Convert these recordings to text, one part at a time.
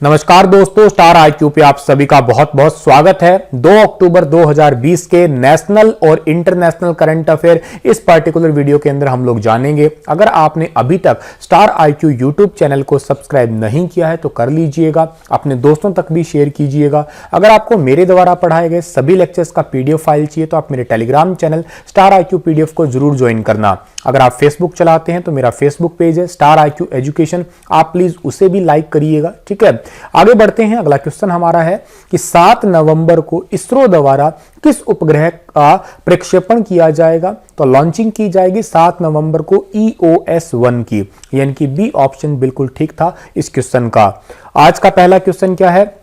नमस्कार दोस्तों, star IQ पे आप सभी का बहुत बहुत स्वागत है। 2 अक्टूबर 2020 के नेशनल और इंटरनेशनल करंट अफेयर इस पर्टिकुलर वीडियो के अंदर हम लोग जानेंगे। अगर आपने अभी तक स्टार आईक्यू यूट्यूब चैनल को सब्सक्राइब नहीं किया है तो कर लीजिएगा, अपने दोस्तों तक भी शेयर कीजिएगा। अगर आपको मेरे द्वारा पढ़ाए गए सभी लेक्चर्स का पीडीएफ फाइल चाहिए तो आप मेरे Telegram channel star IQ PDF को जरूर ज्वाइन करना। अगर आप फेसबुक चलाते हैं तो मेरा फेसबुक पेज है स्टार आईक्यू एजुकेशन, आप प्लीज उसे भी लाइक करिएगा। ठीक है, आगे बढ़ते हैं। अगला क्वेश्चन हमारा है कि 7 नवंबर को इसरो द्वारा किस उपग्रह का प्रक्षेपण किया जाएगा? तो लॉन्चिंग की जाएगी 7 नवंबर को EOS-1 की, यानी कि बी ऑप्शन बिल्कुल ठीक था इस क्वेश्चन का। आज का पहला क्वेश्चन क्या है?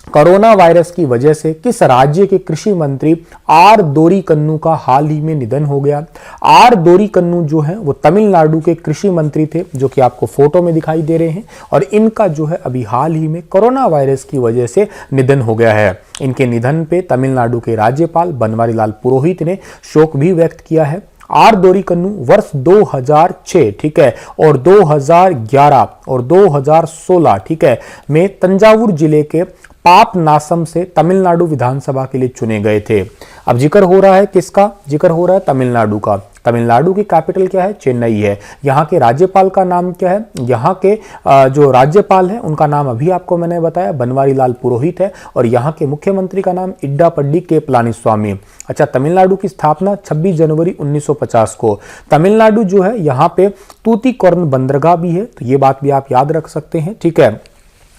कोरोना वायरस की वजह से किस राज्य के कृषि मंत्री आर दोरीकन्नू का हाल ही में निधन हो गया? आर दोरीकन्नू जो है वो तमिलनाडु के कृषि मंत्री थे, जो कि आपको फोटो में दिखाई दे रहे हैं, और इनका जो है अभी हाल ही में कोरोना वायरस की वजह से निधन हो गया है। इनके निधन पे तमिलनाडु के राज्यपाल बनवारीलाल पुरोहित ने शोक भी व्यक्त किया है। आर दोरीकन्नू वर्ष 2006 ठीक है और 2011 और 2016 ठीक है में तंजावुर जिले के पापनासम से तमिलनाडु विधानसभा के लिए चुने गए थे। अब जिक्र हो रहा है किसका? जिक्र हो रहा है तमिलनाडु का। तमिलनाडु की कैपिटल क्या है? चेन्नई है। यहाँ के राज्यपाल का नाम क्या है? यहाँ के जो राज्यपाल है उनका नाम अभी आपको मैंने बताया बनवारीलाल पुरोहित है, और यहाँ के मुख्यमंत्री का नाम इड्डापड्डी के पलानीस्वामी। अच्छा, तमिलनाडु की स्थापना 26 जनवरी 1950 को। तमिलनाडु जो है यहाँ पे तूतीकोरन बंदरगाह भी है, तो ये बात भी आप याद रख सकते हैं। ठीक है,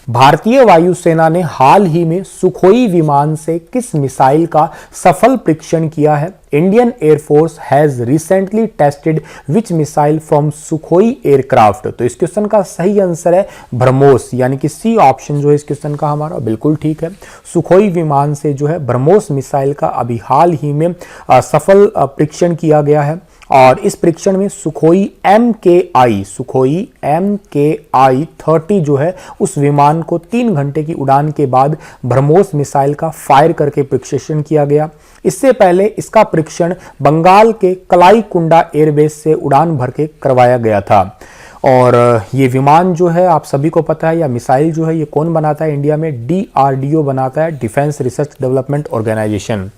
भारतीय वायुसेना ने हाल ही में सुखोई विमान से किस मिसाइल का सफल परीक्षण किया है? Indian air force has recently tested which missile from Sukhoi aircraft. तो इस क्वेश्चन का सही आंसर है ब्रह्मोस, यानी कि सी ऑप्शन जो है इस क्वेश्चन का हमारा बिल्कुल ठीक है। सुखोई विमान से जो है ब्रह्मोस मिसाइल का अभी हाल ही में सफल परीक्षण किया गया है, और इस परीक्षण में सुखोई MKI 30 जो है उस विमान को 3 घंटे की उड़ान के बाद ब्रह्मोस मिसाइल का फायर करके परीक्षण किया गया। इससे पहले इसका परीक्षण बंगाल के कलाईकुंडा एयरबेस से उड़ान भर के करवाया गया था। और ये विमान जो है आप सभी को पता है, या मिसाइल जो है ये कौन बनाता है इंडिया में? DRDO बनाता है, डिफेंस रिसर्च डेवलपमेंट ऑर्गेनाइजेशन।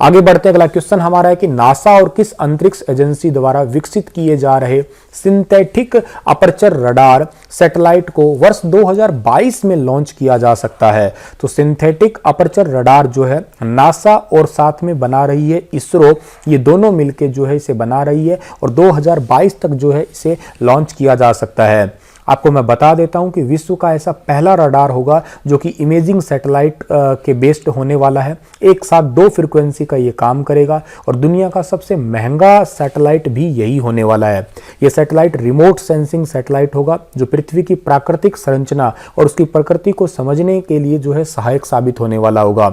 आगे बढ़ते अगला क्वेश्चन हमारा है कि नासा और किस अंतरिक्ष एजेंसी द्वारा विकसित किए जा रहे सिंथेटिक अपर्चर रडार सैटेलाइट को वर्ष 2022 में लॉन्च किया जा सकता है? तो सिंथेटिक अपर्चर रडार जो है नासा और साथ में बना रही है इसरो, ये दोनों मिलके जो है इसे बना रही है, और 2022 तक जो है इसे लॉन्च किया जा सकता है। आपको मैं बता देता हूं कि विश्व का ऐसा पहला रडार होगा जो कि इमेजिंग सैटेलाइट के बेस्ड होने वाला है। एक साथ 2 फ्रीक्वेंसी का ये काम करेगा, और दुनिया का सबसे महंगा सैटेलाइट भी यही होने वाला है। ये सैटेलाइट रिमोट सेंसिंग सैटेलाइट होगा, जो पृथ्वी की प्राकृतिक संरचना और उसकी प्रकृति को समझने के लिए जो है सहायक साबित होने वाला होगा।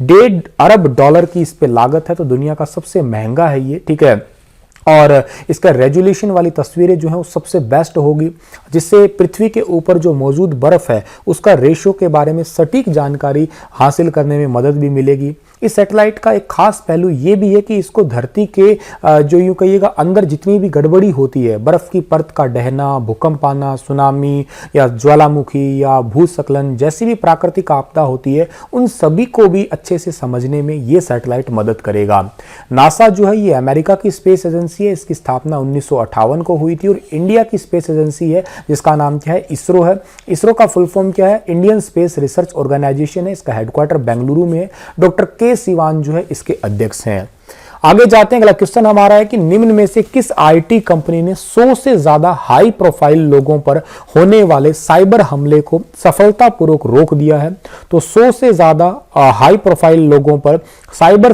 $1.5 अरब की इस पे लागत है, तो दुनिया का सबसे महंगा है ये। ठीक है, और इसका रेजोल्यूशन वाली तस्वीरें जो है वो सबसे बेस्ट होगी, जिससे पृथ्वी के ऊपर जो मौजूद बर्फ है उसका रेशो के बारे में सटीक जानकारी हासिल करने में मदद भी मिलेगी। इस सैटेलाइट का एक खास पहलू ये भी है कि इसको धरती के जो यूं कहिएगा अंदर जितनी भी गड़बड़ी होती है, बर्फ की परत का ढहना, भूकंप आना, सुनामी या ज्वालामुखी या भूस्खलन जैसी भी प्राकृतिक आपदा होती है, उन सभी को भी अच्छे से समझने में ये सैटेलाइट मदद करेगा। नासा जो है ये अमेरिका की स्पेस एजेंसी है, इसकी स्थापना 1958 को हुई थी, और इंडिया की स्पेस एजेंसी है जिसका नाम क्या है? इसरो है। इसरो का फुल फॉर्म क्या है? इंडियन स्पेस रिसर्च ऑर्गेनाइजेशन है। इसका हेडक्वार्टर बेंगलुरु में है। डॉक्टर के सिवान जो है इसके अध्यक्ष हैं। आगे जाते हैं। अगला क्वेश्चन हमारा है कि निम्न में से किस आईटी कंपनी ने 100 से ज्यादा हाई प्रोफाइल लोगों पर होने वाले साइबर हमले को सफलतापूर्वक रोक दिया है? तो 100 से ज्यादा हाई प्रोफाइल लोगों पर साइबर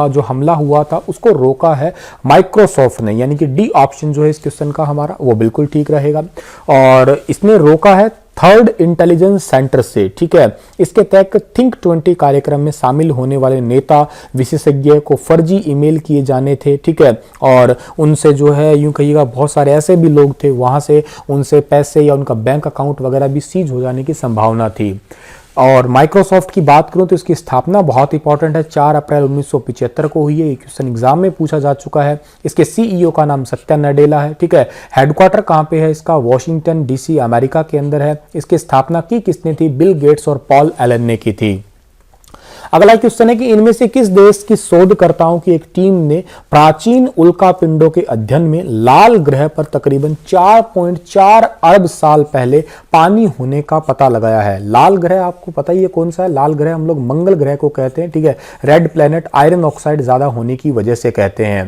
जो हमला हुआ था उसको रोका है माइक्रोसॉफ्ट ने, यानी कि डी ऑप्शन जो है इस क्वेश्चन का हमारा वो बिल्कुल ठीक रहेगा। और इसने रोका है थर्ड इंटेलिजेंस सेंटर से। ठीक है, इसके तहत थिंक 20 कार्यक्रम में शामिल होने वाले नेता विशेषज्ञ को फर्जी ईमेल किए जाने थे। ठीक है, और उनसे जो है यूं कहिएगा बहुत सारे ऐसे भी लोग थे, वहां से उनसे पैसे या उनका बैंक अकाउंट वगैरह भी सीज हो जाने की संभावना थी। और माइक्रोसॉफ्ट की बात करूं तो इसकी स्थापना बहुत इंपॉर्टेंट है, 4 अप्रैल 1975 को हुई है। ये क्वेश्चन एग्जाम में पूछा जा चुका है। इसके सीईओ का नाम सत्या नडेला है, ठीक है। हेडक्वार्टर कहां पे है इसका? वॉशिंगटन डीसी अमेरिका के अंदर है। इसकी स्थापना की किसने थी? बिल गेट्स और पॉल एलन ने की थी। अगला क्वेश्चन है कि इनमें से किस देश की शोधकर्ताओं की एक टीम ने प्राचीन उल्कापिंडों के अध्ययन में लाल ग्रह पर तकरीबन 4.4 अरब साल पहले पानी होने का पता लगाया है। लाल ग्रह आपको पता ही है कौन सा है? लाल ग्रह हम लोग मंगल ग्रह को कहते हैं, ठीक है। रेड प्लेनेट आयरन ऑक्साइड ज्यादा होने की वजह से कहते हैं।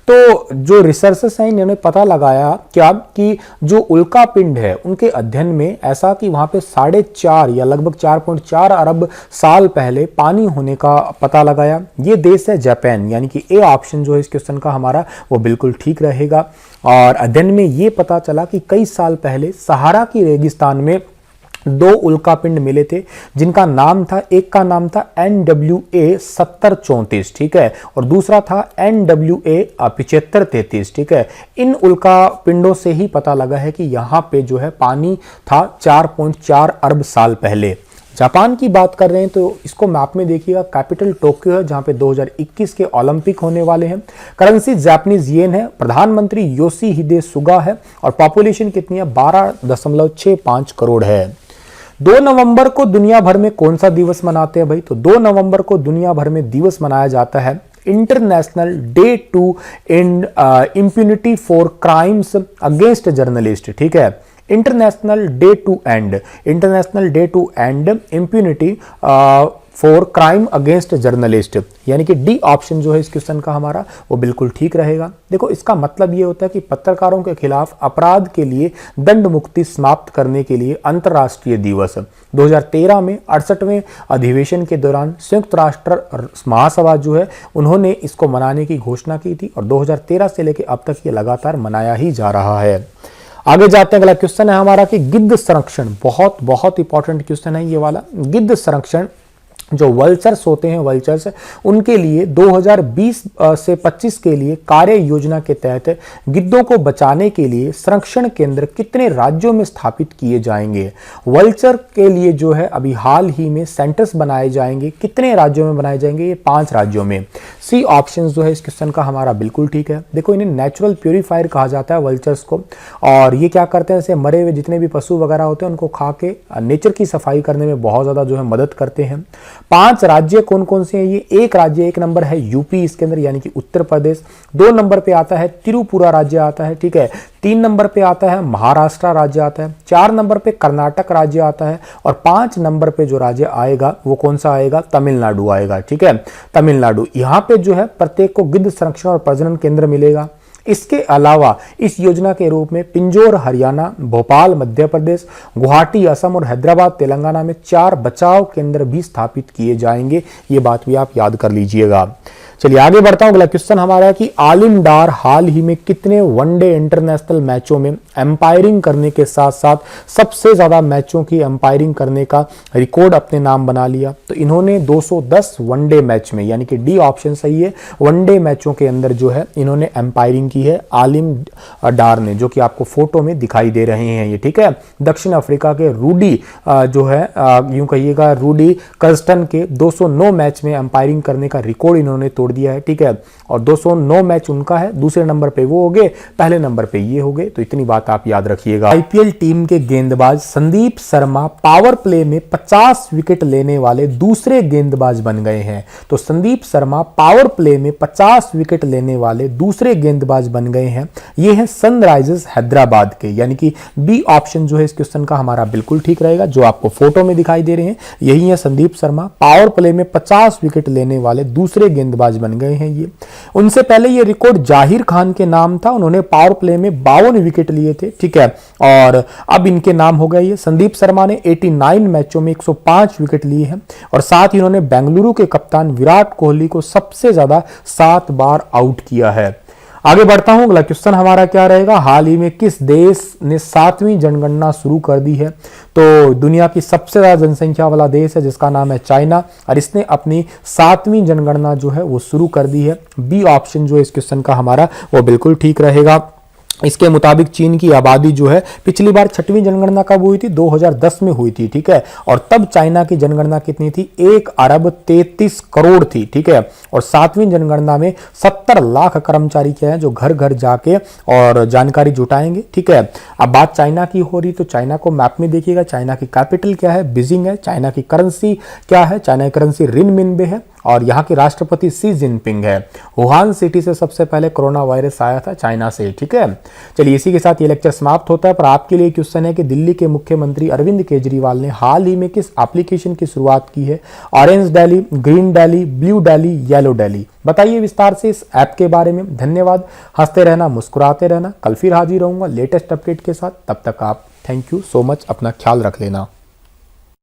तो जो रिसर्चर्स हैं इन्होंने पता लगाया क्या कि जो उल्कापिंड है उनके अध्ययन में ऐसा कि वहां पे 4.5 या लगभग 4.4 अरब साल पहले पानी होने का पता लगाया। ये देश है जापान, यानी कि ए ऑप्शन जो है इस क्वेश्चन का हमारा वो बिल्कुल ठीक रहेगा। और अध्ययन में ये पता चला कि कई साल पहले सहारा की रेगिस्तान में 2 उल्कापिंड मिले थे जिनका नाम था, एक का नाम था NWA 7034, ठीक है, और दूसरा था NWA 7533, ठीक है। इन उल्कापिंडों से ही पता लगा है कि यहाँ पे जो है पानी था 4.4 अरब साल पहले। जापान की बात कर रहे हैं तो इसको मैप में देखिएगा, कैपिटल टोक्यो है जहां पे 2021 के ओलंपिक होने वाले हैं। करेंसी जापानीज येन है। प्रधानमंत्री योशिहिदे सुगा है और पॉपुलेशन कितनी है? 12.65 करोड़ है। 2 नवंबर को दुनिया भर में कौन सा दिवस मनाते हैं भाई? तो 2 नवंबर को दुनिया भर में दिवस मनाया जाता है international day to end impunity for crimes against journalist, ठीक है। International day to end impunity for crime against journalist, यानी कि डी ऑप्शन जो है इस क्वेश्चन का हमारा वो बिल्कुल ठीक रहेगा। देखो इसका मतलब ये होता है कि पत्रकारों के खिलाफ अपराध के लिए दंड मुक्ति समाप्त करने के लिए अंतर्राष्ट्रीय दिवस 2013 में 68वें अधिवेशन के दौरान संयुक्त राष्ट्र महासभा जो है उन्होंने इसको मनाने की घोषणा की थी और 2013 से लेकर अब तक ये लगातार मनाया ही जा रहा है। आगे जाते हैं। अगला क्वेश्चन है हमारा कि गिद्ध संरक्षण, बहुत बहुत इंपॉर्टेंट क्वेश्चन है ये वाला। गिद्ध संरक्षण, जो वल्चर्स होते हैं, वल्चर्स उनके लिए 2020 से 25 के लिए कार्य योजना के तहत गिद्धों को बचाने के लिए संरक्षण केंद्र कितने राज्यों में स्थापित किए जाएंगे? वल्चर के लिए जो है अभी हाल ही में सेंटर्स बनाए जाएंगे। कितने राज्यों में बनाए जाएंगे? ये 5 राज्यों में। सी ऑप्शन जो है इस क्वेश्चन का हमारा बिल्कुल ठीक है। देखो इन्हें नेचुरल प्यूरिफायर कहा जाता है वल्चर्स को, और ये क्या करते हैं, जैसे मरे हुए जितने भी पशु वगैरह होते हैं उनको खा के नेचर की सफाई करने में बहुत ज्यादा जो है मदद करते हैं। 5 राज्य कौन कौन से हैं? ये एक राज्य, एक नंबर है यूपी इसके अंदर, यानी कि उत्तर प्रदेश। 2 नंबर पे आता है त्रिपुरा राज्य आता है, ठीक है। 3 नंबर पे आता है महाराष्ट्र राज्य आता है। 4 नंबर पे कर्नाटक राज्य आता है और 5 नंबर पे जो राज्य आएगा वो कौन सा आएगा? तमिलनाडु आएगा, ठीक है, तमिलनाडु। यहाँ पे जो है प्रत्येक को गिद्ध संरक्षण और प्रजनन केंद्र मिलेगा। इसके अलावा इस योजना के रूप में पिंजौर हरियाणा, भोपाल मध्य प्रदेश, गुवाहाटी असम और हैदराबाद तेलंगाना में 4 बचाव केंद्र भी स्थापित किए जाएंगे। ये बात भी आप याद कर लीजिएगा। चलिए आगे बढ़ता हूं। अगला क्वेश्चन हमारा है कि आलिम डार हाल ही में कितने वनडे इंटरनेशनल मैचों में एम्पायरिंग करने के साथ साथ सबसे ज्यादा मैचों की एम्पायरिंग करने का रिकॉर्ड अपने नाम बना लिया? तो इन्होंने 210 वनडे मैच में, यानी कि डी ऑप्शन सही है, वनडे मैचों के अंदर जो है इन्होंने एम्पायरिंग की है आलिम डार ने, जो कि आपको फोटो में दिखाई दे रहे हैं ये, ठीक है। दक्षिण अफ्रीका के रूडी जो है यूं कहिएगा रूडी कर्स्टन के 209 मैच में एम्पायरिंग करने का रिकॉर्ड इन्होंने तोड़ दिया है, ठीक है। और 209 मैच उनका है, दूसरे नंबर पे वो हो गए, पहले नंबर पे ये हो गए। तो इतनी बात आप याद रखिएगा। आईपीएल टीम के गेंदबाज संदीप शर्मा पावर प्ले में 50 विकेट लेने वाले दूसरे गेंदबाज बन गए हैं। तो संदीप शर्मा पावर प्ले में 50 विकेट लेने वाले दूसरे गेंदबाज बन गए हैं। ये हैं सनराइजर्स हैदराबाद के, यानी कि बी ऑप्शन जो है इस क्वेश्चन का हमारा बिल्कुल ठीक रहेगा। जो आपको फोटो में दिखाई दे रहे हैं यही है संदीप शर्मा, पावर प्ले में 50 विकेट लेने वाले दूसरे गेंदबाज बन गए हैं ये। उनसे पहले ये रिकॉर्ड जाहिर खान के नाम था, उन्होंने पावर प्ले में 52 विकेट लिए थे, ठीक है। और अब इनके नाम हो गए ये। संदीप शर्मा ने 89 मैचों में 105 विकेट लिए हैं और साथ ही उन्होंने बेंगलुरु के कप्तान विराट कोहली को सबसे ज्यादा 7 बार आउट किया है। आगे बढ़ता हूं। अगला क्वेश्चन हमारा क्या रहेगा? हाल ही में किस देश ने 7वीं जनगणना शुरू कर दी है? तो दुनिया की सबसे ज्यादा जनसंख्या वाला देश है जिसका नाम है चाइना, और इसने अपनी 7वीं जनगणना जो है वो शुरू कर दी है। बी ऑप्शन जो है इस क्वेश्चन का हमारा वो बिल्कुल ठीक रहेगा। इसके मुताबिक चीन की आबादी जो है पिछली बार 6वीं जनगणना कब हुई थी? 2010 में हुई थी, ठीक है। और तब चाइना की जनगणना कितनी थी? 1 अरब 33 करोड़ थी, ठीक है। और 7वीं जनगणना में 70 लाख कर्मचारी क्या है जो घर घर जाके और जानकारी जुटाएंगे, ठीक है। अब बात चाइना की हो रही तो चाइना को मैप में देखिएगा, चाइना की कैपिटल क्या है? बीजिंग है। चाइना की करेंसी क्या है? चाइना की करेंसी रिनमिनबे है। और यहाँ के राष्ट्रपति शी जिनपिंग है। वुहान सिटी से सबसे पहले कोरोना वायरस आया था, चाइना से, ठीक है। चलिए इसी के साथ ये लेक्चर समाप्त होता है। पर आपके लिए क्वेश्चन है कि दिल्ली के मुख्यमंत्री अरविंद केजरीवाल ने हाल ही में किस एप्लीकेशन की शुरुआत की है? Orange Delhi, green Delhi, blue Delhi, yellow Delhi? बताइए विस्तार से इस ऐप के बारे में। धन्यवाद। हंसते रहना, मुस्कुराते रहना। कल फिर हाजिर रहूंगा लेटेस्ट अपडेट के साथ। तब तक आप थैंक यू सो मच, अपना ख्याल रख लेना।